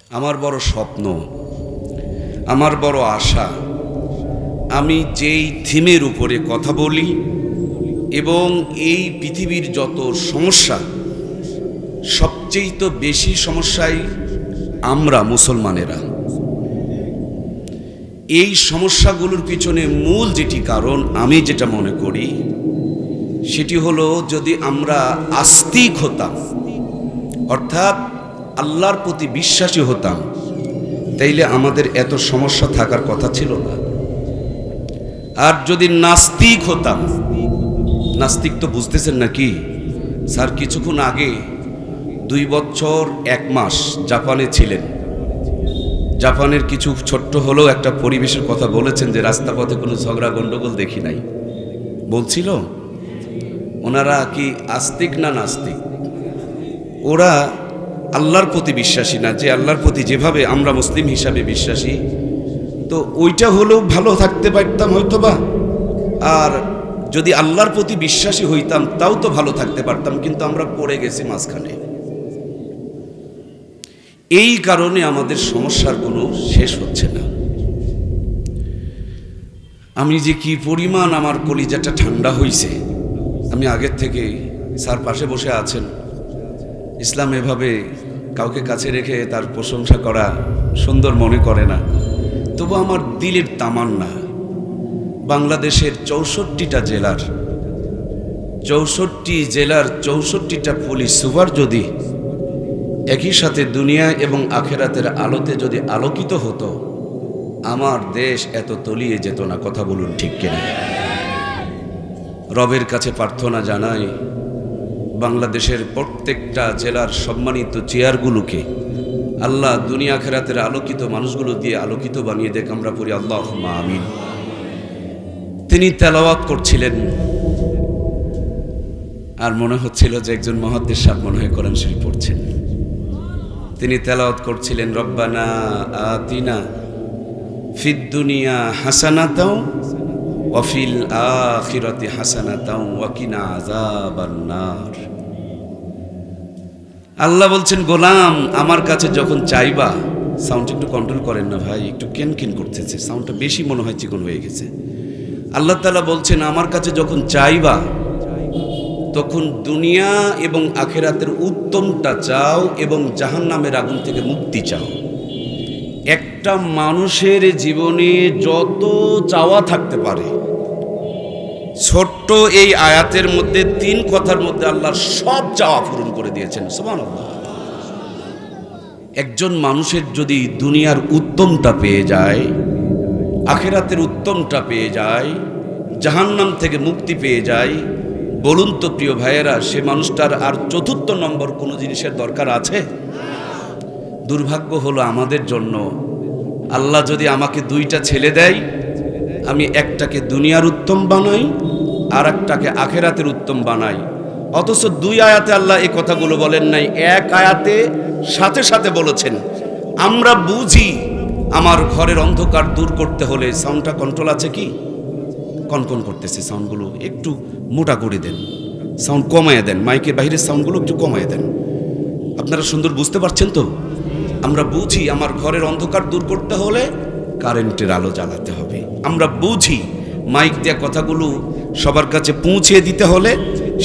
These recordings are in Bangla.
আমার বড় স্বপ্ন, আমার বড় আশা, আমি যেই থিমের উপরে কথা বলি এবং এই পৃথিবীর যত সমস্যা, সবচেয়ে তো বেশি সমস্যাই আমরা মুসলমানেরা। এই সমস্যাগুলোর পিছনে মূল যেটি কারণ আমি যেটা মনে করি সেটি হলো, যদি আমরা আস্তিক হতাম, অর্থাৎ আল্লাহর প্রতি বিশ্বাসী হতাম, তাইলে আমাদের এত সমস্যা থাকার কথা ছিল না। আর যদি নাস্তিক হতাম, নাস্তিক তো বুঝতেছেন নাকি স্যার? কিছুক্ষণ আগে 2 বছর 1 মাস জাপানে ছিলেন। জাপানের কিছু ছোট্ট হলেও একটা পরিবেশের কথা বলেছেন যে রাস্তার পথে কোনো ঝগড়া গন্ডগোল দেখি নাই। বলছিল ওনারা কি আস্তিক না নাস্তিক? ওরা আল্লাহর প্রতি বিশ্বাসী না, যে আল্লাহর প্রতি যেভাবে আমরা মুসলিম হিসাবে বিশ্বাসী, তো ওইটা হলেও ভালো থাকতে পারতাম হয়তোবা। আর যদি আল্লাহর প্রতি বিশ্বাসী হইতাম তাও তো ভালো থাকতে পারতাম, কিন্তু আমরা পড়ে গেছি মাঝখানে। এই কারণে আমাদের সমস্যার কোনো শেষ হচ্ছে না। আমি যে কি পরিমাণ আমার কলিজাটা ঠান্ডা হইছে, আমি আগের থেকে, স্যার পাশে বসে আছেন, ইসলাম এভাবে কাউকে কাছে রেখে তার প্রশংসা করা সুন্দর মনে করে না, তবু আমার দিলের তামান্না বাংলাদেশের 64টা জেলার 64টা পুলিশ সুপার যদি একই সাথে দুনিয়া এবং আখেরাতের আলোতে যদি আলোকিত হতো, আমার দেশ এত তলিয়ে যেত না। কথা বলুন ঠিক কিনা? রবের কাছে প্রার্থনা জানাই, বাংলাদেশের প্রত্যেকটা জেলার সম্মানিত চেয়ারগুলোকে আল্লাহ দুনিয়া আখেরাতের আলোকিত মানুষগুলো দিয়ে আলোকিত বানিয়ে দেখ। আমরা পড়ি আল্লাহুম্মা আমিন। তিনি তেলাওয়াত করছিলেন, আর মনে হচ্ছিল যে একজন মুহাদ্দিস সাহেব মনে হয় কোরআন শরীফ পড়ছেন। তিনি তেলাওয়াত করছিলেন, রব্বানা আতিনা ফিদ দুনিয়া হাসানাতাও ওয়া ফিল আখিরাতি হাসানাতাও ওয়া কিনা আযাবান নার। আল্লাহ বলছেন, গোলাম আমার কাছে যখন চাইবা, সাউন্ড একটু কন্ট্রোল করেন না ভাই, একটু কেন করতেছে, সাউন্ডটা বেশি মনে হয় চিকন হয়ে গেছে। আল্লাহ তাআলা বলছেন, আমার কাছে যখন চাইবা তখন দুনিয়া এবং আখেরাতের উত্তমটা চাও এবং জাহান্নামের আগুন থেকে মুক্তি চাও। একটা মানুষের জীবনে যত চাওয়া থাকতে পারে, ছোট্ট এই আয়াতের মধ্যে 3 কথার মধ্যে আল্লাহর সব চাওয়া পূরণ করে দিয়েছেন। সুবহানাল্লাহ। একজন মানুষের যদি দুনিয়ার উত্তমটা পেয়ে যায়, আখেরাতের উত্তমটা পেয়ে যায়, জাহান্নাম থেকে মুক্তি পেয়ে যায়, বলুন তো প্রিয় ভাইয়েরা, সে মানুষটার আর 4র্থ নম্বর কোনো জিনিসের দরকার আছে? দুর্ভাগ্য হলো আমাদের জন্য, আল্লাহ যদি আমাকে 2টা ছেলে দেয়, আমি একটাকে দুনিয়ার উত্তম বানাই আর একটাকে আখেরাতের উত্তম বানাই। অথচ 2 আয়াতে আল্লাহ এই কথাগুলো বলেন নাই, 1 আয়াতে সাথে সাথে বলেছেন। আমরা বুঝি আমার ঘরের অন্ধকার দূর করতে হলে, সাউন্ডটা কন্ট্রোল আছে কি? কনকন করতেছে, সাউন্ডগুলো একটু মোটা করে দেন, সাউন্ড কমায় দেন, মাইকের বাইরের সাউন্ডগুলো একটু কমায় দেন। আপনারা সুন্দর বুঝতে পারছেন তো? আমরা বুঝি আমার ঘরের অন্ধকার দূর করতে হলে কারেন্টের আলো জ্বালাতে হবে। আমরা বুঝি মাইক দেওয়া কথাগুলো সবার কাছে পৌঁছে দিতে হলে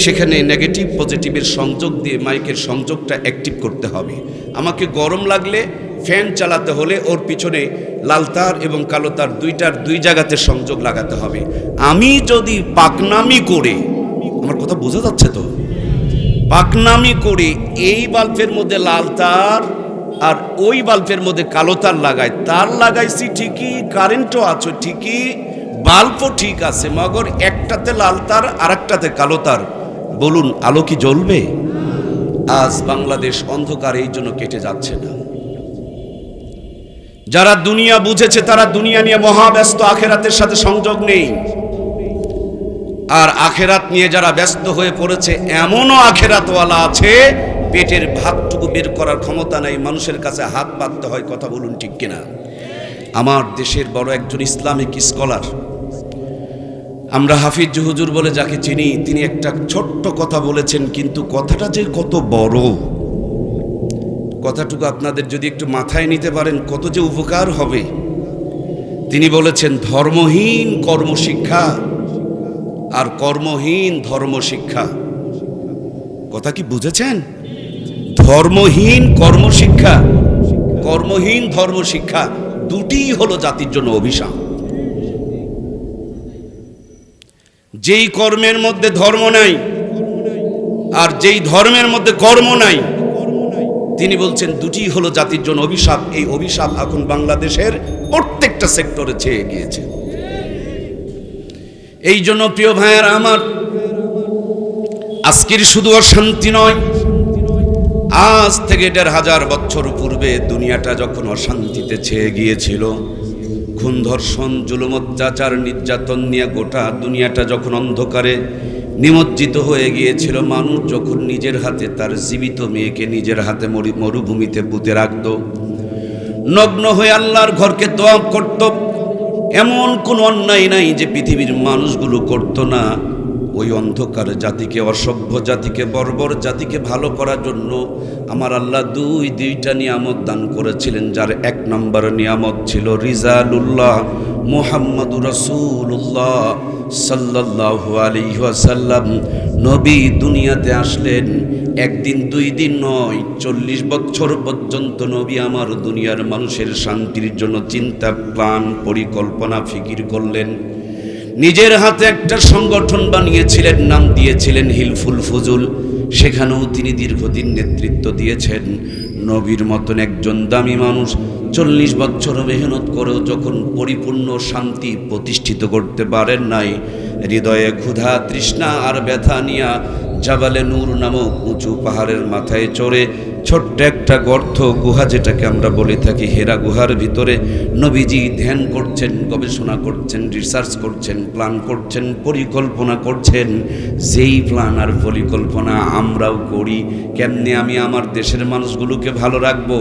সেখানে নেগেটিভ পজিটিভের সংযোগ দিয়ে মাইকের সংযোগটা অ্যাক্টিভ করতে হবে। আমাকে গরম লাগলে ফ্যান চালাতে হলে ওর পিছনে লাল তার এবং কালো তার 2টার 2 জায়গাতে সংযোগ লাগাতে হবে। আমি যদি পাকনামি করে, আমার কথা বোঝা যাচ্ছে তো, পাকনামি করে এই বাল্বের মধ্যে লাল তার আর ওই বাল্বের মধ্যে কালো তার লাগাই, তার লাগাইছি ঠিকই, কারেন্টও আছে ঠিকই, বাল্বও ঠিক আছে, মগর একটাতে লাল তার আর একটাতে কালো তার, বলুন আলো কি জ্বলবে? আজ বাংলাদেশ অন্ধকার এই জন্য কেটে যাচ্ছে না। যারা দুনিয়া বুঝেছে তারা দুনিয়া নিয়ে মহাব্যস্ত, আখেরাতের সাথে সংযোগ নেই। আর আখেরাত নিয়ে যারা ব্যস্ত হয়ে পড়েছে, এমনও আখেরাতওয়ালা আছে পেটের ভাতটুকু বের করার ক্ষমতা নাই, মানুষের কাছে হাত পাততে হয়। কথা বলুন ঠিক কিনা? আমার দেশের বড় একজন ইসলামিক স্কলার, আমরা হাফিজ হুজুর বলে যাকে চিনি, তিনি একটা ছোট্ট কথা বলেছেন, কিন্তু কথাটা যে কত বড় কথাটুকু আপনাদের যদি একটু মাথায় নিতে পারেন কত যে উপকার হবে। তিনি বলেছেন ধর্মহীন কর্মশিক্ষা আর কর্মহীন ধর্মশিক্ষা। কথা কি বুঝেছেন? ধর্মহীন কর্মশিক্ষা, কর্মহীন ধর্মশিক্ষা দুটিই হলো জাতির জন্য অভিশাপ। যেই কর্মের মধ্যে ধর্ম নাই আর যেই ধর্মের মধ্যে কর্ম নাই, তিনি বলছেন দুটিই হলো জাতির জন্য অভিশাপ। এই অভিশাপ এখন বাংলাদেশের প্রত্যেকটা সেক্টরে ছেয়ে গিয়েছে। এই জন্য প্রিয় ভাইয়েরা আমার, আজকের শুধু অশান্তি নয়, আজ থেকে ১৫০০ বছর পূর্বে দুনিয়াটা যখন অশান্তিতে ছেয়ে গিয়েছিল, খুন ধর্ষণ জুলুম অত্যাচার নির্যাতন নিয়ে গোটা দুনিয়াটা যখন অন্ধকারে নিমজ্জিত হয়ে গিয়েছিল, মানুষ যখন নিজের হাতে তার জীবিত মেয়েকে নিজের হাতে মরুভূমিতে পুঁতে রাখত, নগ্ন হয়ে আল্লাহর ঘরকে তোয়াব করত, এমন কোনো অন্যায় নাই যে পৃথিবীর মানুষগুলো করত না। ওই অন্ধকার জাতিকে, অসভ্য জাতিকে, বর্বর জাতিকে ভালো করার জন্য আমার আল্লাহ দুইটা নিয়ামত দান করেছিলেন, যার এক নম্বর নিয়ামত ছিল রিজালুল্লাহ মুহাম্মাদুর রাসূলুল্লাহ সাল্লাল্লাহু আলাইহি ওয়াসাল্লাম। নবী দুনিয়াতে আসলেন একদিন দুই দিন নয়, 40 বছর পর্যন্ত নবী আমার দুনিয়ার মানুষের শান্তির জন্য চিন্তা, প্ল্যান, পরিকল্পনা, ফিকির করলেন। নিজের হাতে একটা সংগঠন বানিয়েছিলেন, নাম দিয়েছিলেন হিলফুল ফুজুল। সেখানেও তিনি দীর্ঘদিন নেতৃত্ব দিয়েছেন। নবীর মতন একজন দামি মানুষ 40 বছর মেহনত করেও যখন পরিপূর্ণ শান্তি প্রতিষ্ঠিত করতে পারেন নাই, হৃদয়ে ক্ষুধা, তৃষ্ণা আর ব্যথা নিয়া জাবালে নূর নামক উঁচু পাহাড়ের মাথায় চড়ে ছোট্ট একটা গর্ত গুহা, যেটাকে আমরা বলে থাকি হেরা গুহার ভিতরে নবীজি ধ্যান করছেন, গবেষণা করছেন, রিসার্চ করছেন, প্ল্যান করছেন, পরিকল্পনা করছেন। যেই প্ল্যান আর পরিকল্পনা আমরাও করি, কেমনে আমি আমার দেশের মানুষগুলোকে ভালো রাখবো।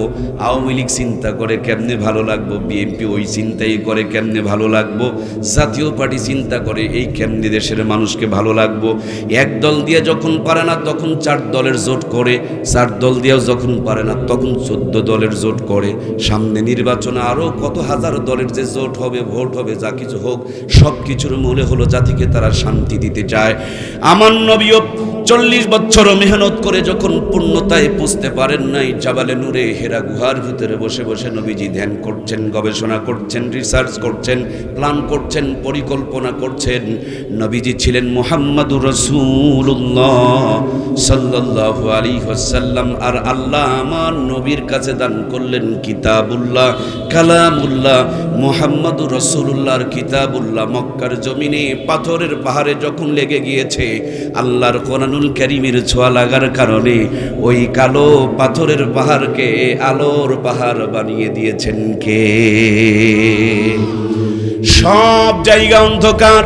আওয়ামী লীগ চিন্তা করে কেমনে ভালো লাগবো, বিএনপি ওই চিন্তাই করে কেমনে ভালো লাগবো, জাতীয় পার্টি চিন্তা করে এই কেমনে দেশের মানুষকে ভালো লাগবো। এক দল দিয়ে যখন পারে না তখন 4 দলের জোট করে, 4 দল দিয়েও যখন পারে না তখন 14 দলের জোট করে। সামনে নির্বাচনে আরও কত হাজার দলের যে জোট হবে, ভোট হবে, যা কিছু হোক, সব কিছুর মূলে হলো জাতিকে তারা শান্তি দিতে চায়। আমার নবীও 40 বছর মেহনত করে যখন পূর্ণতায় পৌঁছতে পারেন নাই, জাবালে নূরে হেরা গুহার ভিতরে বসে বসে নবীজি ধ্যান করছেন, গবেষণা করছেন, রিসার্চ করছেন, প্ল্যান করছেন, পরিকল্পনা করছেন। নবীজি ছিলেন মুহাম্মাদুর রাসূলুল্লাহ সাল্লাল্লাহু আলাইহি ওয়াসাল্লাম। আর আল্লাহ আমার নবীর কাছে দান করলেন কিতাবুল্লাহ, কালামুল্লাহ, মুহাম্মাদুর রাসূলুল্লাহর কিতাবুল্লাহ। মক্কার জমিনে পাথরের পাহাড়ে যখন লেগে গিয়েছে, আল্লাহর কোরআনুল কারীমের ছোঁয়া লাগার কারণে ওই কালো পাথরের পাহাড়কে আলোর পাহাড় বানিয়ে দিয়েছেন কে? সব জায়গা অন্ধকার,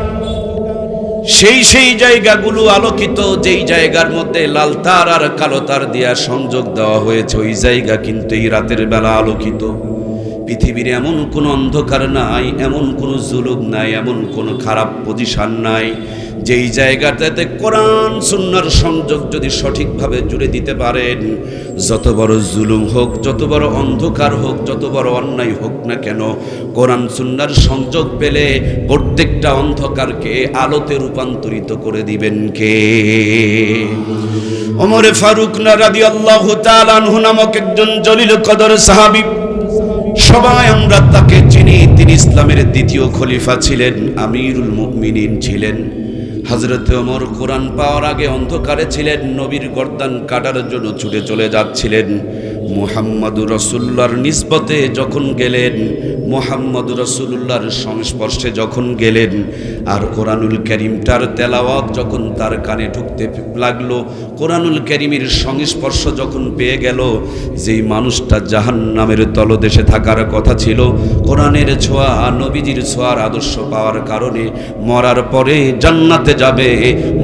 সেই জায়গাগুলো আলোকিত। যেই জায়গার মধ্যে লাল তার আর কালো তার দিয়া সংযোগ দেওয়া হয়েছে, ওই জায়গা কিন্তু এই রাতের বেলা আলোকিত। পৃথিবীর এমন কোনো অন্ধকার নাই, এমন কোনো জুলুম নাই, এমন কোনো খারাপ পজিশন নাই যেই জায়গাটাতে কোরআন সুন্নাহর সংযোগ যদি সঠিকভাবে জুড়ে দিতে পারেন, যত বড় জুলুম হোক, যত বড় অন্ধকার হোক, যত বড় অন্যায় হোক না কেন, কোরআন সুন্নাহর সংযোগ পেলে প্রত্যেকটা অন্ধকারকে আলোতে রূপান্তরিত করে দিবেন কে? ওমর ফারুক রাদিয়াল্লাহু তাআলা আনহু নামক একজন জলিল কদর সাহাবী, সবাই আমরা তাকে চিনি। তিনি ইসলামের দ্বিতীয় খলিফা ছিলেন, আমিরুল মুমিনিন ছিলেন। হযরত ওমর কোরআন পাওয়ার আগে অন্ধকারে ছিলেন, নবীর গর্দান কাটার জন্য ছুটে চলে যাচ্ছিলেন। মুহাম্মাদুর রাসূলুল্লাহর নিসবতে যখন গেলেন, মুহাম্মাদুর রাসূলুল্লাহর সংস্পর্শে যখন গেলেন, আর কোরআনুল কারীমটার তেলাওয়াত যখন তার কানে ঢুকতে লাগলো, কোরআনুল কারীমের সংস্পর্শ যখন পেয়ে গেল, যেই মানুষটা জাহান্নামের তলদেশে থাকার কথা ছিল, কোরআনের ছোঁয়া, নবীজির ছোঁয়ার আদর্শ পাওয়ার কারণে মরার পরে জান্নাতে যাবে,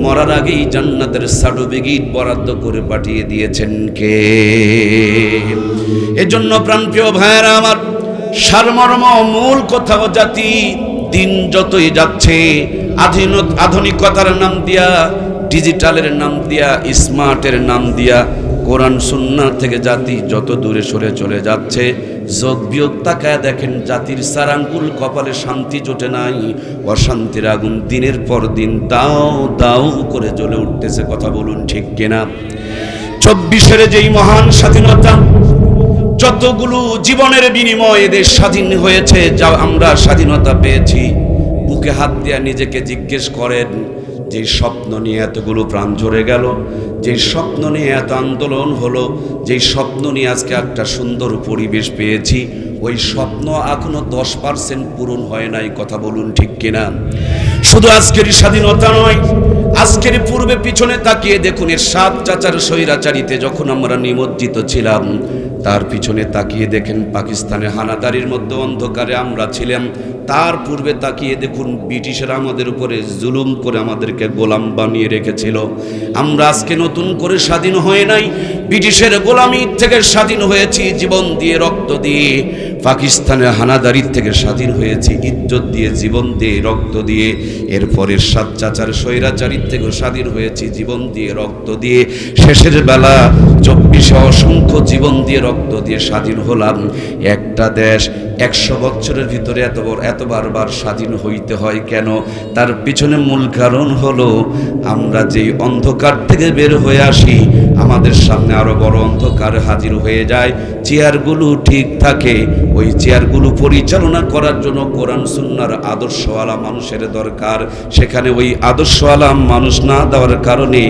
মরার আগেই জান্নাতের সার্টিফিকেট বরাদ্দ করে পাঠিয়ে দিয়েছেন কে? এজন্য প্রাণপ্রিয় ভাইয়েরা আমার, সারমর্ম মূল কোথাও জাতি দিন যতই যাচ্ছে, আধুনিকতার নাম দিয়া, ডিজিটালের নাম দিয়া, স্মার্টের নাম দিয়া কোরআন সুন্নাহ থেকে জাতি যত দূরে সরে চলে যাচ্ছে, যোগ বিয়োগ তাকায় দেখেন জাতির সারাঙ্গুল কপালে শান্তি জোটে নাই, অশান্তির আগুন দিনের পর দিন দাও দাও করে জ্বলে উঠতেছে। কথা বলুন ঠিক কিনা? 24-এর যেই মহান স্বাধীনতা, যতগুলো জীবনের বিনিময়ে দেশ স্বাধীন হয়েছে, যা আমরা স্বাধীনতা পেয়েছি, বুকে হাত দিয়ে নিজেকে জিজ্ঞেস করেন, যে স্বপ্ন নিয়ে এতগুলো প্রাণ ঝরে গেল, যে স্বপ্ন নিয়ে এত আন্দোলন হলো, যে স্বপ্ন নিয়ে আজকে একটা সুন্দর পরিবেশ পেয়েছি, ওই স্বপ্ন এখনো 10% পূরণ হয় নাই। কথা বলুন ঠিক কিনা? শুধু আজকের স্বাধীনতা নয়, আজকের পূর্বে পিছনে তাকিয়ে দেখুন, এরশাদ চাচার স্বৈরাচারিতে যখন আমরা নিমজ্জিত ছিলাম, তার পিছনে তাকিয়ে দেখেন পাকিস্তানের হানাদারির মধ্যে অন্ধকারে আমরা ছিলাম। তার পূর্বে তাকিয়ে দেখুন ব্রিটিশরা আমাদের উপরে জুলুম করে আমাদেরকে গোলাম বানিয়ে রেখেছিল। আমরা আজকে নতুন করে স্বাধীন হয়ে নাই, ব্রিটিশের গোলামি থেকে স্বাধীন হয়েছি জীবন দিয়ে, রক্ত দিয়ে। পাকিস্তানের হানাদারির থেকে স্বাধীন হয়েছি ইজ্জত দিয়ে, জীবন দিয়ে, রক্ত দিয়ে। এরপরে এরশাদ চাচার স্বৈরাচারির থেকেও স্বাধীন হয়েছি জীবন দিয়ে, রক্ত দিয়ে। শেষের বেলা 24-এ অসংখ্য জীবন দিয়ে, রক্ত দিয়ে স্বাধীন হলাম। একটা দেশ 100 বছরের ভিতরে এত বারবার স্বাধীন হইতে হয় কেন? তার পিছনে মূল কারণ হলো আমরা যেই অন্ধকার থেকে বের হয়ে আসি, আমাদের সামনে আরো বড় অন্ধকার হাজির হয়ে যায়। চেয়ারগুলো ঠিক থাকে, ওই চেয়ারগুলো পরিচালনা করার জন্য কোরআন সুন্নাহর আদর্শওয়ালা মানুষের দরকার। সেখানে ওই আদর্শওয়ালা মানুষ না দেওয়ার কারণে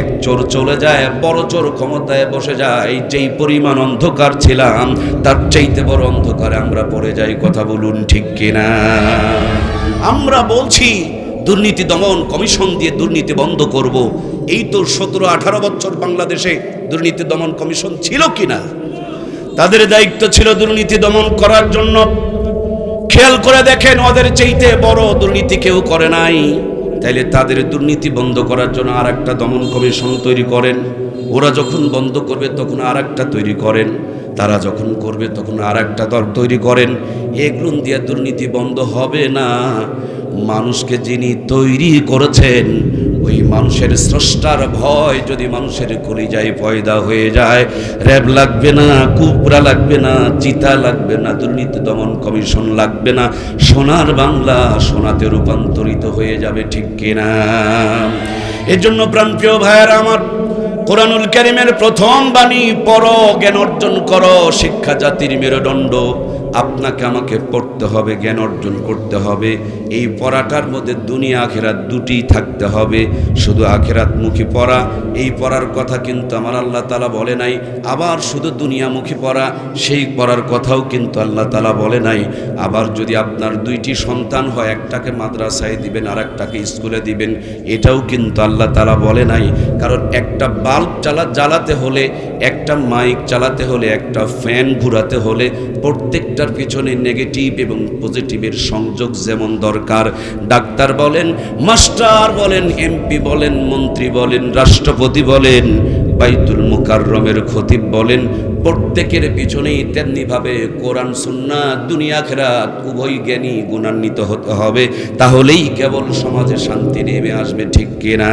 এক চোর চলে যায়, বড় চোর ক্ষমতায় বসে যায়। যেই পরিমাণ অন্ধকার ছিলাম, তার চাইতে বড় অন্ধকারে আমরা পড়ে যাই। কথা বলুন ঠিক কিনা? আমরা বলছি দুর্নীতি দমন কমিশন দিয়ে দুর্নীতি বন্ধ করব। এই তো 17-18 বছর বাংলাদেশে দুর্নীতি দমন কমিশন ছিল কিনা? তাদের দায়িত্ব ছিল দুর্নীতি দমন করার জন্য। খেয়াল করে দেখেন, ওদের চাইতে বড় দুর্নীতি কেউ করে নাই। তাইলে তাদের দুর্নীতি বন্ধ করার জন্য আর একটা দমন কমিশন তৈরি করেন। ওরা যখন বন্ধ করবে তখন আর একটা তৈরি করেন, তারা যখন করবে তখন আর একটা দল তৈরি করেন। এগুলো দিয়ে দুর্নীতি বন্ধ হবে না। মানুষকে যিনি তৈরি করেছেন, ওই মানুষের স্রষ্টার ভয় যদি মানুষের কলিজায় পয়দা হয়ে যায়, র্যাব লাগবে না, কুবরা লাগবে না, চিতা লাগবে না, দুর্নীতি দমন কমিশন লাগবে না। সোনার বাংলা সোনাতে রূপান্তরিত হয়ে যাবে। ঠিক কিনা? এর জন্য প্রাণপ্রিয় ভাইয়েরা আমার, কোরআনুল কারীমের প্রথম বাণী, পড়ো জ্ঞান অর্জন করো, শিক্ষা জাতির মেরুদণ্ড। আপনাকে আমাকে পড়তে হবে, জ্ঞান অর্জন করতে হবে। এই পড়াটার মধ্যে দুনিয়া আখিরাত দুটি থাকতে হবে। শুধু আখিরাতমুখী পড়া, এই পড়ার কথা কিন্তু আমার আল্লাহ তাআলা বলে নাই। আবার শুধু দুনিয়ামুখী পড়া, সেই পড়ার কথাও কিন্তু আল্লাহ তাআলা বলে নাই। আবার যদি আপনার 2টি সন্তান হয়, একটাকে মাদ্রাসায় দিবেন আর একটাকে স্কুলে দিবেন, এটাও কিন্তু আল্লাহ তাআলা বলে নাই। কারণ একটা বাল্ব জ্বালাতে হলে, একটা মাইক চালাতে হলে, একটা ফ্যান ঘুরাতে হলে, প্রত্যেকটার পিছনে নেগেটিভ এবং পজিটিভের সংযোগ যেমন দরকার। ডাক্তার বলেন, মাস্টার বলেন, এমপি বলেন, মন্ত্রী বলেন, রাষ্ট্রপতি বলেন, বাইতুল মুকাররমের খতিব বলেন, প্রত্যেকের পিছনেই তেমনিভাবে কোরআন সুন্নাহ, দুনিয়া আখিরাত উভয় জ্ঞানী গুণান্বিত হতে হবে। তাহলেই কেবল সমাজে শান্তি নেমে আসবে। ঠিক কিনা?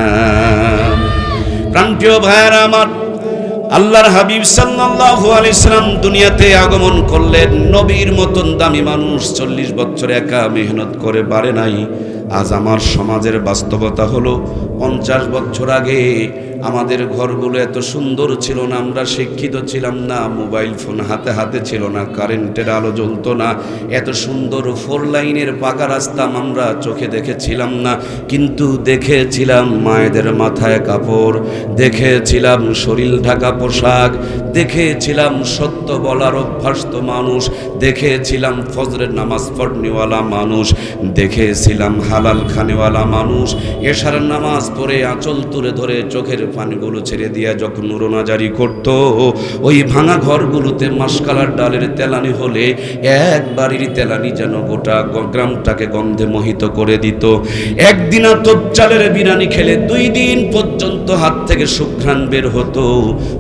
প্রাণপ্রিয় ভাইয়েরা আমার, আল্লাহর হাবিব সাল্লাল্লাহু আলাইহি সাল্লাম দুনিয়াতে আগমন করলেন। নবীর মতন দামি মানুষ 40 বছর একা মেহনত করে পারে নাই। আজ আমার সমাজের বাস্তবতা হলো, 50 বছর আগে আমাদের ঘরগুলো এত সুন্দর ছিল না, আমরা শিক্ষিত ছিলাম না, মোবাইল ফোন হাতে হাতে ছিল না, কারেন্টের আলো জ্বলতো না, এত সুন্দর 4 লাইনের পাকা রাস্তা আমরা চোখে দেখেছিলাম না। কিন্তু দেখেছিলাম মায়েদের মাথায় কাপড়, দেখেছিলাম শরীর ঢাকা পোশাক, দেখেছিলাম সত্য বলার অভ্যস্ত মানুষ, দেখেছিলাম ফজরের নামাজ পড়নেওয়ালা মানুষ, দেখেছিলাম হালাল খানেওয়ালা মানুষ। এশার নামাজ পড়ে আঁচল তুলে ধরে চোখের পানিগুলো ছেড়ে দিয়া যখন রোনাজারি করত, ওই ভাঙা ঘরগুলোতে মাসকালার ডালের তেলানি হলে এক বাড়ির তেলানি যেন গোটা গ্রামটাকে গন্ধে মোহিত করে দিত। একদিন আতপ চালের বিরিয়ানি খেলে 2 দিন পর্যন্ত পর্যন্ত হাত থেকে সুঘ্রাণ বের হতো।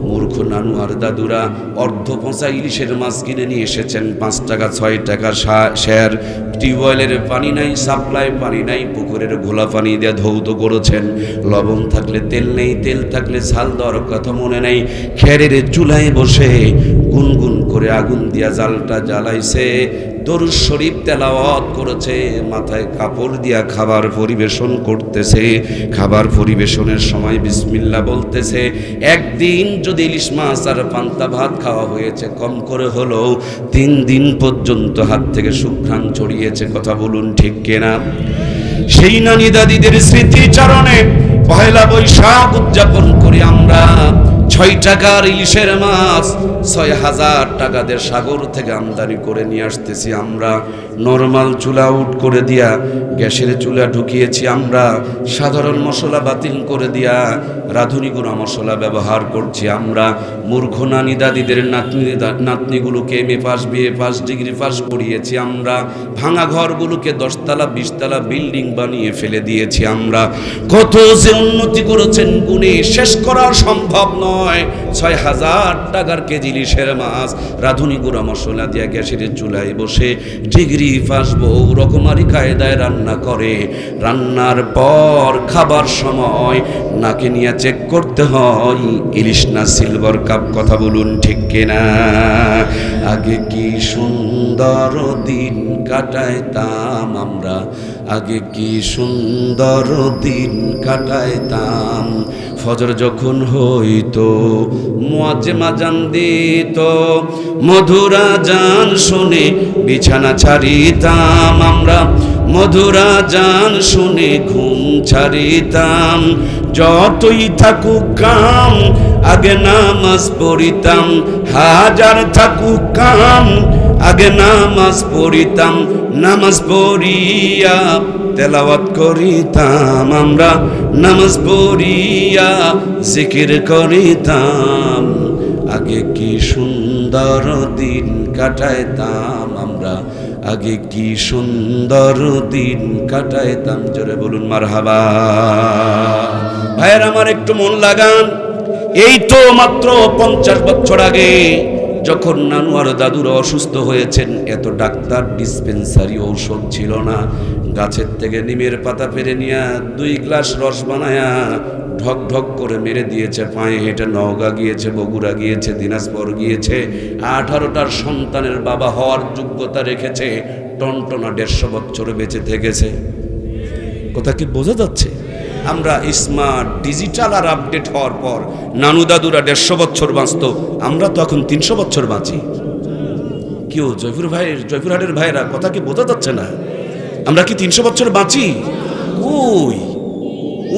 মূর্খ নানু আর দাদুরা অর্ধ পচা ইলিশের মাছ কিনে নিয়ে এসেছেন, 5 টাকা 6 টাকা শেয়ার। টিউবওয়েলের পানি নাই, সাপ্লাই পানি নাই, পুকুরের ঘোলা পানি দিয়ে ধৌত করেছেন। লবণ থাকলে তেল নেই, তেল থাকলে ঝাল দেওয়ার কথা মনে নেই। খেরের চুলায় বসে গুনগুন করে আগুন দিয়া জালটা জ্বালাইছে, দরুদ শরীফ তেলাওয়াত করেছে, মাথায় কাপড় দিয়া খাবার পরিবেশন করতেছে। খাবার পরিবেশনের সময় বিসমিল্লাহ বলতেছে। একদিন যদি ইলিশ মাছ আর পান্তা ভাত খাওয়া হয়েছে, কম করে হলেও 3 দিন পর্যন্ত হাত থেকে সুঘ্রাণ ছড়িয়েছে। কথা বলুন ঠিক কিনা? সেই নানি দাদিদের স্মৃতিচারণে পহেলা বৈশাখ উদযাপন করি আমরা। 6 টাকার ইলিশের মাছ 6000 টাকা দিয়ে সাগর থেকে আমদানি করে নিয়ে আসতেছি আমরা। নরমাল চুলা আউট করে দিয়া গ্যাসের চুলা ঢুকিয়েছি আমরা। সাধারণ মশলা বাতিল করে দিয়া রাঁধুনি গুঁড়া মশলা ব্যবহার করছি আমরা। মূর্খ নানি দাদিদের নাতনিগুলোকে MA pass BA pass degree pass করিয়েছি আমরা। ভাঙা ঘরগুলোকে 10 তলা 20 তলা বিল্ডিং বানিয়ে ফেলে দিয়েছি আমরা। কত যে উন্নতি করেছেন, গুণে শেষ করা সম্ভব নয়। 6000 টাকার কেজি ইলিশের মাছ রাঁধুনি গুঁড়া মশলা দিয়া গ্যাসের চুলায় বসে ডিগ্রি পাস বউ রকমারি কায়দায় রান্না করে। রান্নার পর খাবার সময় নাকে নিয়ে চেক করতে হয় ইলিশ না সিলভার কাপ। কথা বলুন ঠিক কিনা? আগে কি সুন্দর দিন কাটাইতাম আমরা, আগে কি সুন্দর দিন কাটাইতাম। ফজর যখন হইতো মুয়াজ্জিন আযান দিত, মধুর আযান শুনে বিছানা ছাড়িতাম আমরা। মধুর আযান শুনে ঘুম ছাড়িতাম। যতই থাকুক কাম আগে নামাজ পড়িতাম, হাজার থাকুক কাম আগে নামাজ পড়িতাম। নামাজ পড়িয়া তেলাওয়াত করিতাম আমরা, নামাজ পড়িয়া জিকির করিতাম। আগে কি সুন্দর দিন কাটাইতাম আমরা, আগে কি সুন্দর দিন কাটাইতাম। জোরে বলুন মারহাবা। ভাইয়ের আমার একটু মন লাগান। এই তো মাত্র 50 বছর আগে যখন নানু আর দাদুরা অসুস্থ হয়েছেন, এত ডাক্তার, ডিসপেন্সারি, ঔষধ ছিল না। গাছের থেকে নিমের পাতা পেরে নিয়ে 2 গ্লাস রস বানায়া ঢক ঢক করে মেরে দিয়েছে। পায়ে হেঁটে নওগাঁ গিয়েছে, বগুড়া গিয়েছে, দিনাজপুর গিয়েছে। 18টার সন্তানের বাবা হওয়ার যোগ্যতা রেখেছে। টনটনা 150 বছর বেঁচে থেকেছে। কথা কি বোঝা যাচ্ছে? আমরা স্মার্ট, ডিজিটাল আর আপডেট হওয়ার পর নানু দাদুরা 150 বছর বাঁচত, আমরা তো এখন 300 বছর বাঁচি। কেউ জয়পুরহাটের ভাইরা, কথা কি বোঝা যাচ্ছে না? আমরা কি 300 বছর বাঁচি? ওই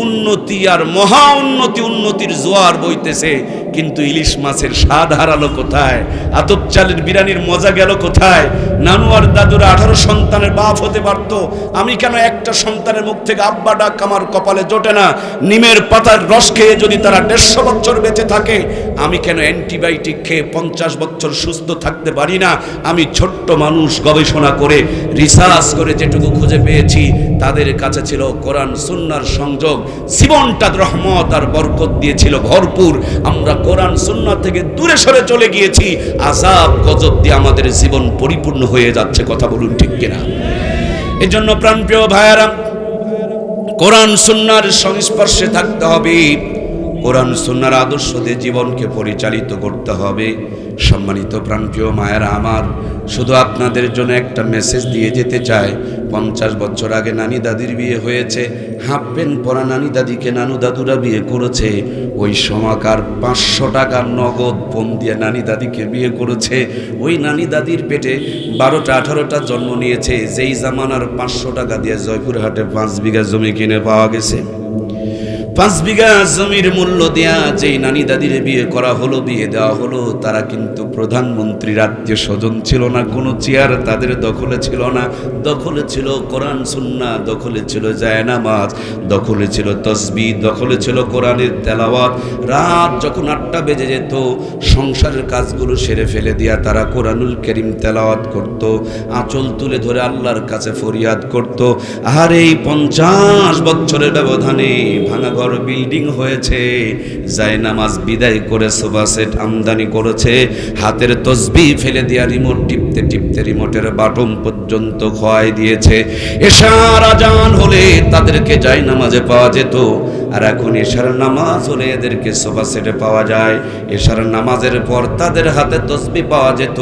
উন্নতি আর মহা উন্নতি, উন্নতির জোয়ার বইতেছে, কিন্তু ইলিশ মাছের স্বাদ হারালো কোথায়? আতপ চালের বিরিয়ানির মজা গেল কোথায়? নানু আর দাদুরা 18 সন্তানের বাপ হতে পারতো। আমি কেন একটা সন্তানের মুখ থেকে আব্বা ডাক আমার কপালে জোটে না? নিমের পাতার রস খেয়ে যদি তারা 150 বছর বেঁচে থাকে, আমি কেন অ্যান্টিবায়োটিক খেয়ে 50 বছর সুস্থ থাকতে পারি না? আমি ছোট্ট মানুষ, গবেষণা করে রিসার্চ করে যেটুকু খুঁজে পেয়েছি, তাদের কাছে ছিল কোরআন সুন্নাহর সংযোগ। জীবনটা রহমত আর বরকত দিয়েছিল ভরপুর। আমরা কোরআন সুন্নাহ থেকে দূরে সরে চলে গিয়েছি, আযাব গজব দিয়ে আমাদের জীবন পরিপূর্ণ হয়ে যাচ্ছে। কথা বলুন ঠিক কিনা? এজন্য প্রাণপ্রিয় ভাইয়েরা, কোরআন সুন্নাহর সংস্পর্শে থাকতে হবে, কোরআন সুন্নাহর আদর্শ দিয়ে জীবনকে পরিচালিত করতে হবে। সম্মানিত প্রাণপ্রিয় মায়েরা আমার, শুধু আপনাদের জন্য একটা মেসেজ দিয়ে যেতে চাই। 50 বছর আগে নানি দাদির বিয়ে হয়েছে। হাফ প্যান্ট পরা নানি দাদিকে নানু দাদুরা বিয়ে করেছে। ওই সময়কার 500 টাকা নগদ পণ দিয়ে নানি দাদিকে বিয়ে করেছে। ওই নানি দাদির পেটে 12টা 18টা জন্ম নিয়েছে। যেই জামানার 500 টাকা দিয়ে জয়পুরহাটে 5 বিঘা জমি কিনে পাওয়া গেছে। 5 বিঘা জমির মূল্য দেয়া যেই নানি দাদির বিয়ে করা হলো, বিয়ে দেওয়া হলো, তারা কিন্তু প্রধানমন্ত্রীর আত্মীয় স্বজন ছিল না। কোনো চেয়ার তাদের দখলে ছিল না। দখলে ছিল কোরআন সুন্নাহ, দখলে ছিল জায়নামাজ, দখলে ছিল তসবিহ, দখলে ছিল কোরআনের তেলাওয়াত। রাত যখন 8টা বেজে যেত, সংসারের কাজগুলো সেরে ফেলে দিয়া তারা কোরআনুল কারীম তেলাওয়াত করত, আঁচল তুলে ধরে আল্লাহর কাছে ফরিয়াদ করত। আর এই 50 বছরের ব্যবধানে ভাঙা ঘর বড় বিল্ডিং হয়েছে, জায়নামাজ বিদায় করে সোফা সেট আমদানি করেছে, হাতের তসবিহ ফেলে দিয়া রিমোট টিপতে টিপতে রিমোটের বাটন পর্যন্ত খোয়াই দিয়েছে। এশার আজান হলে তাদেরকে জায়নামাজে পাওয়া যেত, আর এখন এশার নামাজ হলে এদেরকে সোফা সেটে পাওয়া যায়। এশার নামাজের পর তাদের হাতে তসবিহ পাওয়া যেত,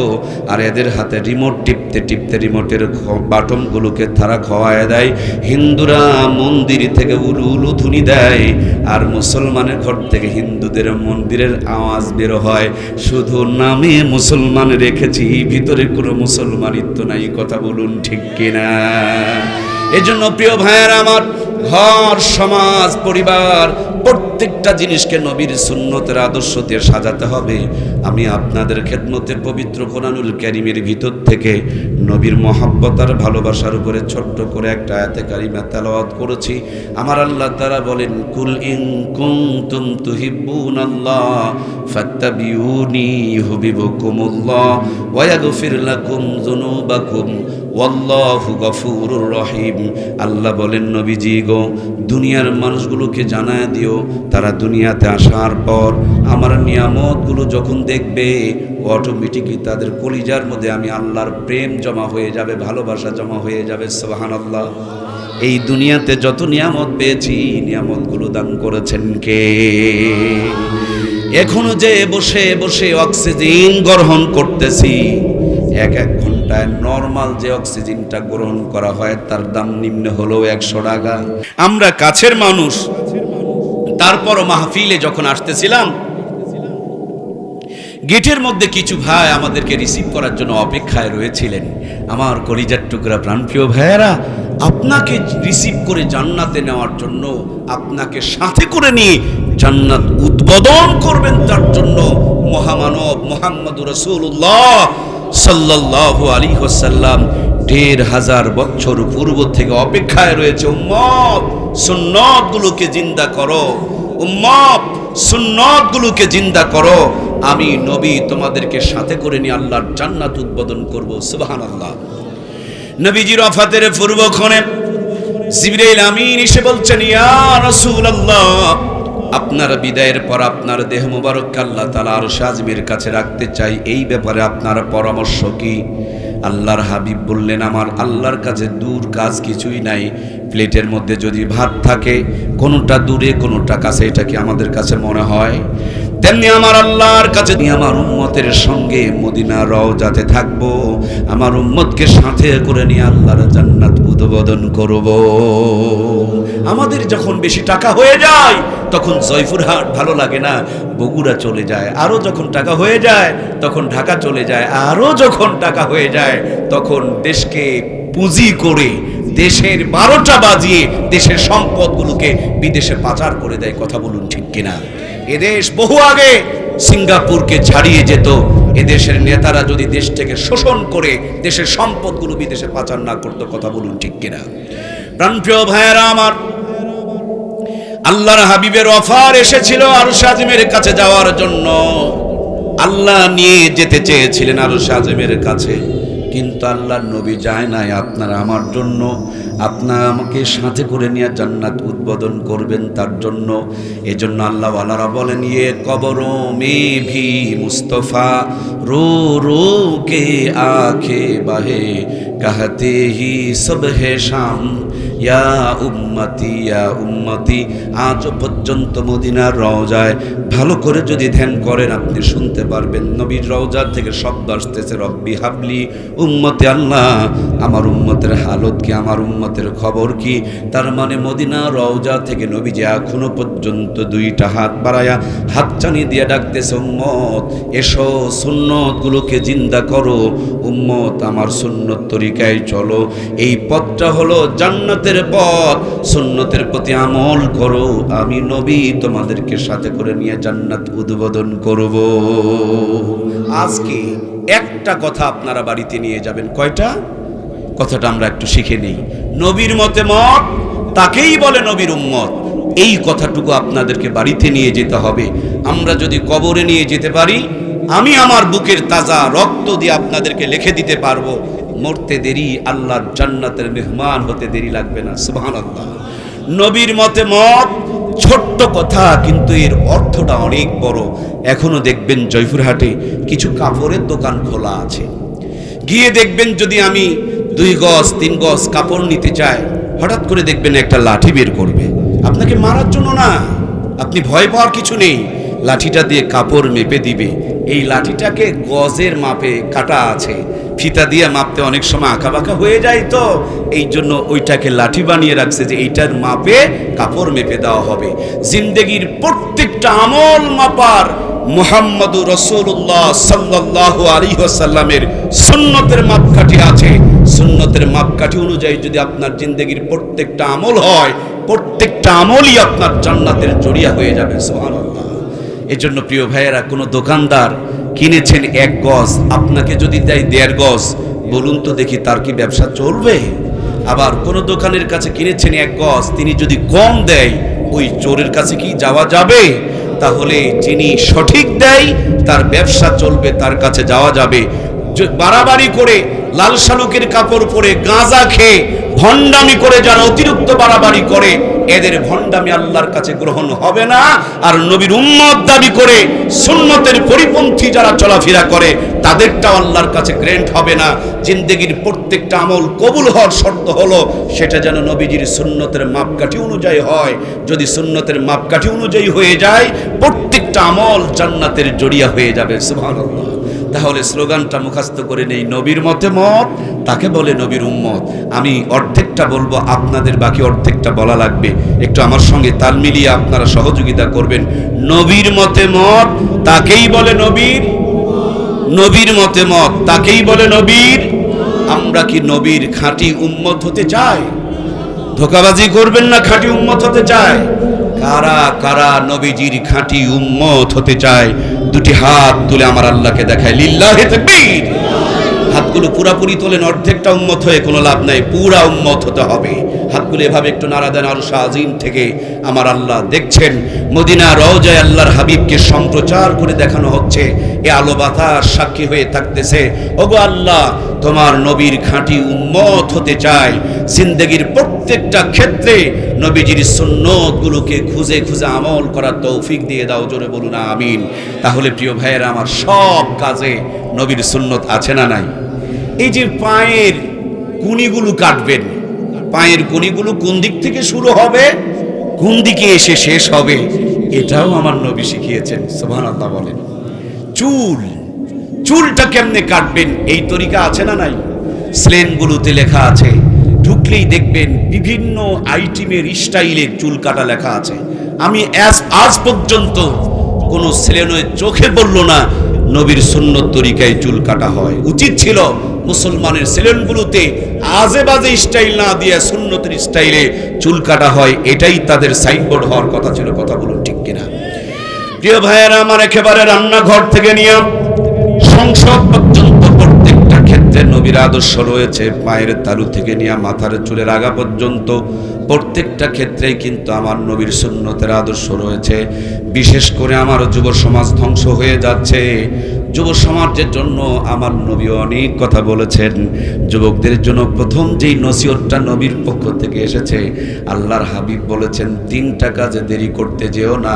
আর এদের হাতে রিমোট টিপতে টিপতে রিমোটের বাটনগুলোকে তারা খোয়ায় দেয়। হিন্দুরা মন্দির থেকে উলু উলু ধ্বনি দেয়, আর মুসলমানের ঘর থেকে হিন্দুদের মন্দিরের আওয়াজ বের হয়। শুধু নামে মুসলমান রেখেছি, ভিতরে কোনো মুসলমানিত্ব নাই। কথা বলুন ঠিক কিনা? এজন্য প্রিয় ভাইয়েরা আমার, ঘর, সমাজ, পরিবার প্রত্যেকটা জিনিসকে নবীর সুন্নতের আদর্শ দিয়ে সাজাতে হবে। আমি আপনাদের খেদমতে পবিত্র কোরআনুল কারীমের ভিতর থেকে নবীর মহব্বত আর ভালোবাসার উপরে ছোট্ট করে একটা আয়াতে কারিমা তেলাওয়াত করেছি। আমার আল্লাহ তাআলা বলেন, কুল ইন কুনতুম তুহিব্বুনাল্লাহ ফাত্তাবিউনি ইউহিব্বুকুমুল্লাহ ওয়া ইয়াগফির লাকুম যুনুবাকুম ওয়াল্লাহু গফুরুর রহিম। আল্লাহ বলেন, নবীজি গো, দুনিয়ার মানুষগুলোকে জানায় দিও, তারা দুনিয়াতে আসার পর আমার নিয়ামতগুলো যখন দেখবে, অটোমেটিকলি তাদের কলিজার মধ্যে আমি আল্লাহর প্রেম জমা হয়ে যাবে, ভালোবাসা জমা হয়ে যাবে। সুবহানাল্লাহ। এই দুনিয়াতে যত নিয়ামত পেয়েছি, নিয়ামতগুলো দান করেছেন কে? এখনো যে বসে বসে অক্সিজেন গ্রহণ করতেছি, এক ঘন্টায় নরমাল যে অক্সিজেনটা গ্রহণ করা হয় তার দাম নিম্ন হলেও 100 টাকা। আমরা কাছের মানুষ, তারপরও মাহফিলে যখন আসতেছিলাম, গেটের মধ্যে কিছু ভাই আমাদেরকে রিসিভ করার জন্য অপেক্ষায় রয়েছিলেন। আমার কলিজার টুকরা প্রাণপ্রিয় ভাইয়েরা, আপনাকে রিসিভ করে জান্নাতে নেওয়ার জন্য, আপনাকে সাথে করে নিয়ে জান্নাত উদ্বোধন করবেন, তার জন্য মহামানব মুহাম্মদুর রাসূলুল্লাহ সাল্লাল্লাহু আলাইহি ওয়াসাল্লাম ১৫০০ বছর পূর্ব থেকে অপেক্ষায় রয়েছে। উম্মত, সুন্নাতগুলোকে জিন্দা করো, উম্মত, সুন্নাতগুলোকে জিন্দা করো। আমি নবী তোমাদেরকে সাথে করে নিয়ে আল্লাহর জান্নাত উদ্বোধন করব। সুবহানাল্লাহ। নবীজির ওয়াফাতের পূর্বক্ষণে জিবরাইল আমিন এসে বলছেন, ইয়া রাসূলুল্লাহ, আপনার বিদায়ের পর আপনার দেহ মুবারক আল্লাহ তাআলা আরশ আযমের কাছে রাখতে চাই, এই ব্যাপারে আপনার পরামর্শ কি? আল্লাহর হাবিব বললেন, আমার আল্লাহর কাছে দূর কাজ কিছুই নাই। প্লেটের মধ্যে যদি ভাত থাকে, কোনটা দূরে কোনটা কাছে, এটা কি আমাদের কাছে মনে হয়? তেমনি আমার আল্লাহর কাছে আমার উম্মতের সঙ্গে মদিনা রওজাতে থাকবো, আমার উম্মতকে সাথে করে নিয়ে আল্লাহর জান্নাত উদ্বোধন করব। আমাদের যখন বেশি টাকা হয়ে যায় তখন জয়পুরহাট ভালো লাগে না, বগুড়া চলে যায়। আরো যখন টাকা হয়ে যায় তখন ঢাকা চলে যায়। আরো যখন টাকা হয়ে যায় তখন দেশকে পুঁজি করে দেশের 12টা বাজিয়ে দেশের সম্পদগুলোকে বিদেশে পাচার করে দেয়। কথা বলুন ঠিক কিনা? এদেশ বহু আগে সিঙ্গাপুরকে ছাড়িয়ে যেত, এদেশের নেতারা যদি দেশ থেকে শোষণ করে দেশের সম্পদগুলো বিদেশে পাচার না করতো। কথা বলুন ঠিক কিনা? প্রাণপ্রিয় ভাইয়েরা আমার, আল্লাহর হাবিবের অফার এসেছিল আরশ আযমের কাছে যাওয়ার জন্য। আল্লাহ নিয়ে যেতে চেয়েছিলেন আরশ আযমের কাছে, কিন্তু আল্লাহর নবী যায় নাই আপনার আমার জন্য। আপনার আমাকে সাথে করে নিয়ে জান্নাত উদ্বোধন করবেন তার জন্য। এজন্য আল্লাহ ওয়ালারা বলেন, ইয়ে কবরো মে ভি মুস্তফা রো রো কে আঁখে বাহে कहते ही सब है शाम ইয়া উম্মতি ইয়া উম্মতি। আজ পর্যন্ত মদিনার রওজায় ভালো করে যদি ধ্যান করেন আপনি শুনতে পারবেন নবীর রওজা থেকে শব্দ আসতেছে, রব্বি হাবলি উম্মতি। আল্লাহ আমার উম্মতের হালত কি, আমার উম্মতের খবর কি? তার মানে মদিনা রওজা থেকে নবী যে এখনো পর্যন্ত 2টা হাত বাড়ায়া হাতছানি দিয়ে ডাকতেছে, উম্মত এসো, সুন্নতগুলোকে জিন্দা করো, উম্মত আমার সুন্নত তরিকায় চলো। এই পথটা হলো জান্নাতের পথ, সুন্নতের প্রতি আমল করো, আমি নবী তোমাদেরকে সাথে করে নিয়ে জান্নাত উদ্বোধন করব। আজকে একটা কথা আপনারা বাড়িতে নিয়ে যাবেন। কয়টা? কথাটা আমরা একটু শিখে নেই। নবীর মতে মত তাকেই বলে নবীর উম্মত। এই কথাটুকু আপনাদেরকে বাড়িতে নিয়ে যেতে হবে। আমরা যদি কবরে নিয়ে যেতে পারি, আমি আমার বুকের তাজা রক্ত দিয়ে আপনাদেরকে লিখে দিতে পারবো, মরতে দেরি, আল্লাহর জান্নাতের মেহমান হতে দেরি লাগবে না। সুবহানাল্লাহ। নবীর মতে মত ছোট্ট কথা, কিন্তু এর অর্থটা অনেক বড়। এখনো দেখবেন জয়পুরহাটে কিছু কাপড়ের দোকান খোলা আছে, গিয়ে দেখবেন যদি আমি 2 গজ 3 গজ কাপড় নিতে চাই, হঠাৎ করে দেখবেন একটা লাঠি বের করবে, আপনাকে মারার জন্য না, আপনি ভয় পাওয়ার কিছু নেই, লাঠিটা দিয়ে কাপড় মেপে দিবে। এই লাঠিটাকে গজের মাপে কাটা আছে, ফিতা দিয়ে মাপতে অনেক সময় আঁকাবাঁকা হয়ে যায়, তো এই জন্য ওইটাকে লাঠি বানিয়ে রাখছে যে এইটার মাপে কাপড় মেপে দেওয়া হবে। জিন্দেগির প্রত্যেকটা আমল মাপার মুহাম্মদুর রাসূলুল্লাহ সাল্লাল্লাহু আলাইহি ওয়াসাল্লামের সুন্নতের মাপকাঠি আছে। সুন্নতের মাপকাঠি অনুযায়ী যদি আপনার জিন্দেগির প্রত্যেকটা আমল হয়, প্রত্যেকটা আমলই আপনার জান্নাতের জড়িয়া হয়ে যাবে। সুবহানাল্লাহ। এজন্য প্রিয় ভাইয়েরা, কোনো দোকানদার কিনেছেন 1 গজ, আপনাকে যদি দেয় 1.5 গজ, বলুন তো দেখি তার কি ব্যবসা চলবে? আবার কোনো দোকানের কাছে কিনেছেন 1 গজ, তিনি যদি কম দেয়, ওই চোরের কাছে কি যাওয়া যাবে? তাহলে যিনি সঠিক দেয় তার ব্যবসা চলবে, তার কাছে যাওয়া যাবে। বাড়াবাড়ি করে লাল শালুকের কাপড় পরে গাঁজা খেয়ে ভণ্ডামি করে যারা অতিরিক্ত বাড়াবাড়ি করে, এদের ভণ্ডামি আল্লাহর কাছে গ্রহণ হবে না। আর নবীর উম্মত দাবি করে সুন্নতের পরিপন্থী যারা চলাফেরা করে, তাদেরটাও আল্লাহর কাছে গ্র্যান্ট হবে না। জিন্দেগির প্রত্যেকটা আমল কবুল হওয়ার শর্ত হলো সেটা যেন নবীজির সুন্নতের মাপকাঠি অনুযায়ী হয়। যদি সুন্নতের মাপকাঠি অনুযায়ী হয়ে যায়, প্রত্যেকটা আমল জান্নাতের জড়িয়া হয়ে যাবে। সুবহানাল্লাহ। তাহলে স্লোগানটা মুখস্থ করে নেই, নবীর মতে মত তাকে বলে নবীর উম্মত। আমি অর্ধেকটা বলবো, আপনাদের বাকি অর্ধেকটা বলা লাগবে। একটু আমার সঙ্গে তাল মিলিয়ে আপনারা সহযোগিতা করবেন। নবীর মতে মত তাকেই বলে নবীর, নবীর মতে মত তাকেই বলে নবীর। আমরা কি নবীর খাঁটি উম্মত হতে চাই? ধোঁকাবাজি করবেন না, খাঁটি উম্মত হতে চায়? কারা কারা নবীজির খাঁটি উম্মত হতে চায়? দুটি হাত তুলে আমার আল্লাহকে দেখায়, লিল্লাহি তাকবীর। হাতগুলো পুরাপুরি তোলেন, অর্ধেকটা উম্মত হয়ে কোনো লাভ নাই, পুরা উম্মত হতে হবে। হাতগুলো এভাবে একটু নাড়া দেন। আরশ আজিম থেকে আমার আল্লাহ দেখছেন, মদিনা রওজায় আল্লাহর হাবিবকে সম্প্রচার করে দেখানো হচ্ছে। এ আলো বাতাস সাক্ষী হয়ে থাকতেছে, ওগো আল্লাহ, তোমার নবীর খাঁটি উম্মত হতে চাই। জিন্দেগির প্রত্যেকটা ক্ষেত্রে নবীজির সুন্নতগুলোকে খুঁজে খুঁজে আমল করার তৌফিক দিয়ে দাও। জোরে বলুন আমিন। তাহলে প্রিয় ভাইয়েরা আমার, সব কাজে নবীর সুন্নত আছে না নাই? এই যে পায়ের কুনিগুলো কাটবেন, পায়ের কুনিগুলো কোন দিক থেকে শুরু হবে, কোন দিকে এসে শেষ হবে, এটাও আমার নবী শিখিয়েছেন। সুবহানাল্লাহ বলেন। চুলটা কেমনে কাটবেন, এই তরিকা আছে না নাই? স্লেনগুলোতে লেখা আছে, ঢুকলেই দেখবেন বিভিন্ন আইটেমের স্টাইলের চুল কাটা লেখা আছে। আমি আজ পর্যন্ত কোনো স্লেনের চোখে বললো না নবীর সুন্নত তরিকায় চুল কাটা হয়। উচিত ছিল মুসলমানের সেলুনগুলোতে আজে বাজে স্টাইল না দিয়ে সুন্নতের স্টাইলে চুল কাটা হয়, এটাই তাদের সাইনবোর্ড হওয়ার কথা ছিল। কথা বলুন ঠিক কিনা? প্রিয় ভাইয়েরা আমার, একেবারে রান্নাঘর থেকে নিয়ে সংসদ পর্যন্ত প্রত্যেকটা ক্ষেত্রে নবীর আদর্শ রয়েছে। পায়ের তালু থেকে নিয়ে মাথার চুলের আগা পর্যন্ত প্রত্যেকটা ক্ষেত্রেই কিন্তু আমার নবীর সুন্নতের আদর্শ রয়েছে। বিশেষ করে আমার যুব সমাজ ধ্বংস হয়ে যাচ্ছে, যুব সমাজের জন্য আমার নবী অনেক কথা বলেছেন। যুবকদের জন্য প্রথম যেই নসিহতটা নবীর পক্ষ থেকে এসেছে, আল্লাহর হাবিব বলেছেন, 3টা কাজে দেরি করতে যেও না।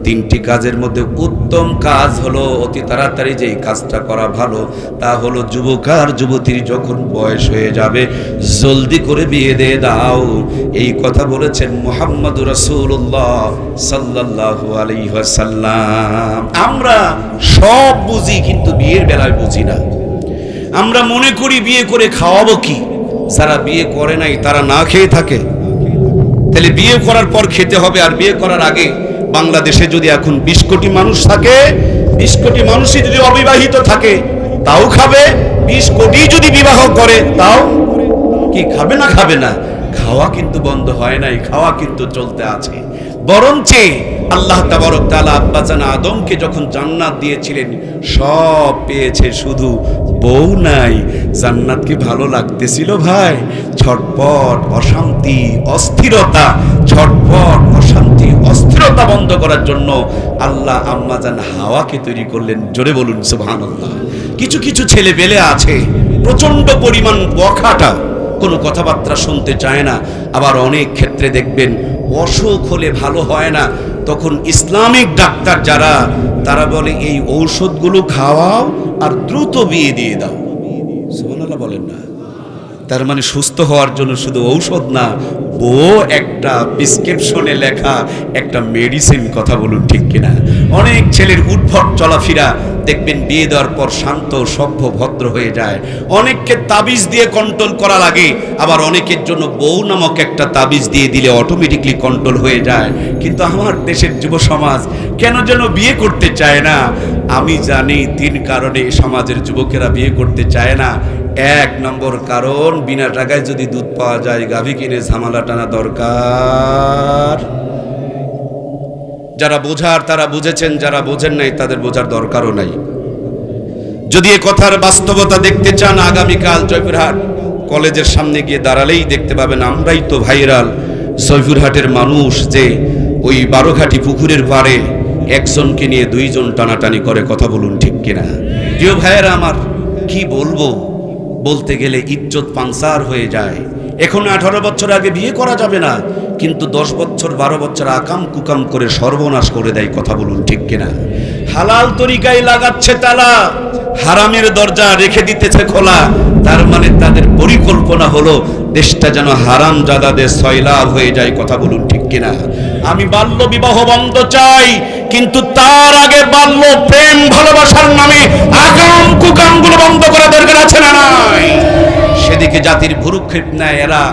3টি কাজের মধ্যে উত্তম কাজ হলো, অতি তাড়াতাড়ি যেই কাজটা করা ভালো, তা হলো যুবক আর যুবতীর যখন বয়স হয়ে যাবে, জলদি করে বিয়ে দিয়ে দাও। এই কথা বলেছেন মুহাম্মদুর রাসূলুল্লাহ সাল্লাল্লাহু আলাইহি ওয়াসাল্লাম। আমরা সব বুঝি, কিন্তু বিয়ের বেলায় বুঝি না। আমরা মনে করি বিয়ে করে খাওয়াবো কি? যারা বিয়ে করে নাই তারা না খেয়ে থাকে, তাহলে বিয়ে করার পর খেতে হবে। আর বিয়ে করার আগে বাংলাদেশে যদি এখন 20 কোটি মানুষ থাকে, 20 কোটি মানুষই যদি অবিবাহিত থাকে তাও খাবে। 20 কোটি যদি বিবাহ করে তাও কি খাবে না? খাবে না। খাওয়া কিন্তু বন্ধ হয় নাই, খাওয়া কিন্তু চলতে আছে। বরঞ্চ আল্লাহ তাবারক তাআলা আব্বাজান আদমকে যখন জান্নাত দিয়েছিলেন, সব পেয়েছে, শুধু বউ নাই। জান্নাত কি ভালো লাগতেছিল ভাই? ছটপট, অশান্তি, অস্থিরতা, ছটপট, অশান্তি, অস্থিরতা বন্ধ করার জন্য আল্লাহ আম্মাজান হাওয়াকে তৈরি করলেন। জোরে বলুন সুবহানাল্লাহ। কিছু কিছু ছেলে পেলে আছে প্রচন্ড পরিমাণ বখাটা, কোনো কথাবার্তা শুনতে চায় না। আবার অনেক ক্ষেত্রে দেখবেন অসুখ হলে ভালো হয় না, তখন ইসলামিক ডাক্তার যারা, তারা বলে এই ঔষধগুলো খাওয়াও আর দ্রুত বিয়ে দিয়ে দাও। সুবহানাল্লাহ বলেন না? তার মানে সুস্থ হওয়ার জন্য শুধু ঔষধ না, বউ একটা প্রেসক্রিপশনে লেখা একটা মেডিসিন। কথা বলুন ঠিক কিনা? অনেক ছেলের উদ্ভট চলাফেরা দেখবেন বিয়ে দেওয়ার পর শান্ত সভ্য ভদ্র হয়ে যায়। অনেককে তাবিজ দিয়ে কন্ট্রোল করা লাগে, আবার অনেকের জন্য বউ নামক একটা তাবিজ দিয়ে দিলে অটোমেটিকলি কন্ট্রোল হয়ে যায়। কিন্তু আমার দেশের যুব সমাজ কেন যেন বিয়ে করতে চায় না। আমি জানি 3 কারণে সমাজের যুবকেরা বিয়ে করতে চায় না। 1 নম্বর কারণ, বিনা টাকায় যদি দুধ পাওয়া যায় গাভী কিনে ঝামেলা টানা দরকার। যারা বোঝার তারা বুঝেছেন, যারা বোঝেন নাই তাদের বোঝার দরকারও নাই। যদি এ কথার বাস্তবতা দেখতে চান, আগামীকাল জয়পুরহাট কলেজের সামনে গিয়ে দাঁড়ালেই দেখতে পাবেন আমরাই তো ভাইরাল জয়পুরহাটের মানুষ যে ওই 12 ঘাটি পুকুরের পাড়ে একজনকে নিয়ে 2 জন টানাটানি করে। কথা বলুন ঠিক কিনা? প্রিয় ভাইয়েরা আমার, কি বলবো, বলতে গেলে ইজ্জত পাংসার হয়ে যায়। এখন 18 বছর আগে বিয়ে করা যাবে না, কিন্তু 10 বছর 12 বছর আকাম কুকাম করে সর্বনাশ করে দেয়। কথা বলুন ঠিক কিনা? হালাল তরিকায় লাগাচ্ছে তালা, হারামের দরজা রেখে দিতেছে খোলা। তার মানে তাদের পরিকল্পনা হলো দেশটা যেন হারাম জাদাদের সয়লাভ হয়ে যায়। কথা বলুন ঠিক কিনা? আমি বাল্য বিবাহ বন্ধ চাই, কিন্তু তার আগে বাল্য প্রেম ভালোবাসার নামে আকাম কুকাম গুলো বন্ধ করা দরকার আছে না নাই? সেদিকে জাতির ভুরুক্ষেপ নেয় এরা,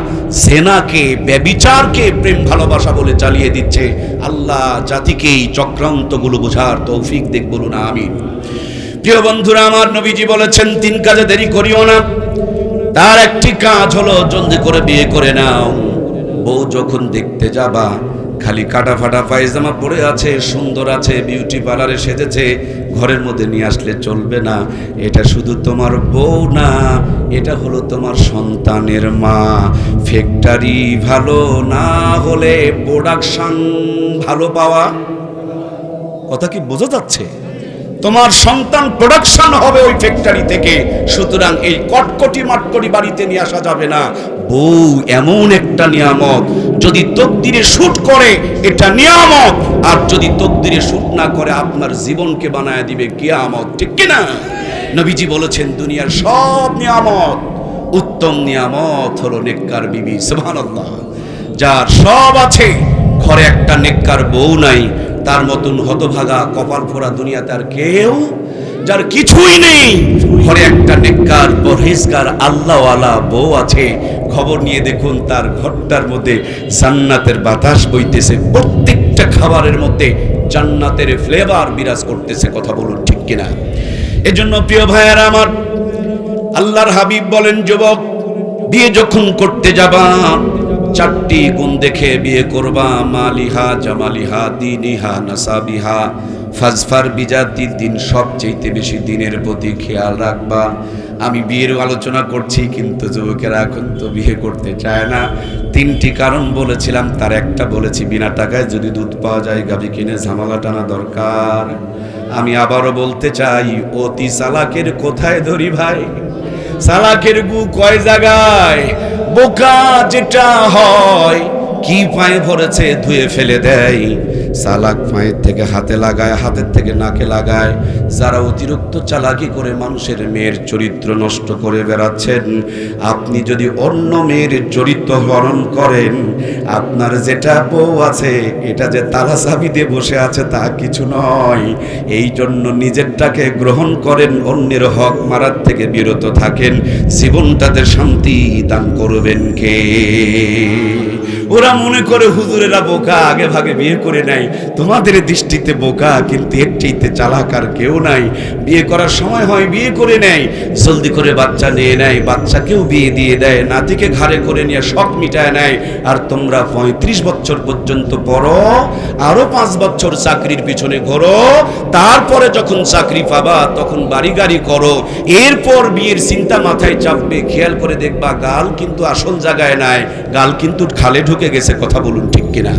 জেনাকে ব্যভিচারকে প্রেম ভালোবাসা বলে চালিয়ে দিচ্ছে। আল্লাহ জাতিকেই চক্রান্তগুলো বোঝার তৌফিক দেখ, বলুন আমিন। প্রিয় বন্ধুরা আমার, নবীজি বলেছেন 3 কাজে দেরি করিও না। তার একটি কাজ হলো জলদি করে বিয়ে করে নাও। বউ যখন দেখতে যাবা খালি কাটা ফাটা পায়জামা পরে আছে, সুন্দর আছে, বিউটি পার্লারে সেজেছে, ঘরের মধ্যে নিয়ে আসলে চলবে না। এটা শুধু তোমার বউ না, এটা হলো তোমার সন্তানের মা। ফ্যাক্টরি ভালো না হলে প্রোডাকশন ভালো পাওয়া, কথা কি বোঝা যাচ্ছে? তোমার সন্তান প্রোডাকশন হবে ওই ফ্যাক্টরি থেকে। সুতরাং এই কটকটি মাটকটি বাড়িতে নিয়ে আসা যাবে না। বউ এমন একটা নিয়ামত, যদি তকদিরে শুট করে এটা নিয়ামত, আর যদি তকদিরে শুট না করে আপনার জীবনকে বানায় দিবে কিয়ামত। ঠিক কিনা? নবীজি বলেছেন দুনিয়ার সব নিয়ামত, উত্তম নিয়ামত হলো নেককার বিবি। সুবহানাল্লাহ। যার সব আছে, ঘরে একটা নেককার বউ নাই, তার মতন হতভাগা কপাল ফোড়া দুনিয়াতে আর কেউ, যার কিছুই নেই, ঘরে একটা নেককার পরহেজগার আল্লাহওয়ালা বউ আছে, খবর নিয়ে দেখুন তার ঘরটার মধ্যে জান্নাতের বাতাস বইতেছে, প্রত্যেকটা খাবারের মধ্যে জান্নাতের ফ্লেভার বিরাজ করতেছে। কথা বলুন ঠিক কিনা? এজন্য প্রিয় ভাইয়েরা আমার, আল্লাহর হাবিব বলেন, যুবক বিয়ে যখন করতে যাবা 4টি গুণ দেখে বিয়ে করবা। মালিহা জামালিহা দীনিহা নাসাবিহা ফাজফার বিজাতি দিন, সবচেয়ে বেশি দিনের প্রতি খেয়াল রাখবা। আমি বিয়ের আলোচনা করছি, কিন্তু যুবকেরা এখন তো বিয়ে করতে চায় না। 3টি কারণ বলেছিলাম, তার একটা বলেছি বিনা টাকায় যদি দুধ পাওয়া যায় গাভী কিনে ঝামেলা টানা দরকার। আমি আবারও বলতে চাই, অতি চালাকের কোথায় ধরি ভাই? চালাকের গু কয় জায়গায়? বোকা যেটা হয় কি পায়ে ভরেছে ধুয়ে ফেলে দেয়। চালাক পায়ের থেকে হাতে লাগায়, হাতের থেকে নাকে লাগায়। যারা অতিরিক্ত চালাকি করে মানুষের মেয়ের চরিত্র নষ্ট করে বেড়াচ্ছেন, আপনি যদি অন্য মেয়ের চরিত্র হরণ করেন, আপনার যেটা বউ আছে এটা যে তালা চাবি দিয়ে বসে আছে তা কিছু নয়। এই জন্য নিজেরটাকে গ্রহণ করেন, অন্যের হক মারার থেকে বিরত থাকেন। জীবনটাতে শান্তি দান করবেন কে? ওরা মনে করে হুজুরেরা বোকা, আগে ভাগে বিয়ে করে নেয়। তোমাদের দৃষ্টিতে বোকা, কিন্তু এর চাইতে চালাক আর কেউ নাই। বিয়ে করার সময় হয় বিয়ে করে নেয়, জলদি করে বাচ্চা নিয়ে নেয়, বাচ্চাকেও বিয়ে দিয়ে দেয়, নাতিকে ঘাড়ে করে নিয়ে শখ মিটায় নেয়। আর তোমরা 35 বছর পর্যন্ত পড়ো, আরো 5 বছর চাকরির পিছনে ঘোরো, তারপরে যখন চাকরি পাবা তখন বাড়ি গাড়ি করো, এরপর বিয়ের চিন্তা মাথায় চাপবে। খেয়াল করে দেখবা গাল কিন্তু আসল জায়গায় নাই, গাল কিন্তু খালে ঢুকে গেছে। কথা বলুন ঠিক কিনা?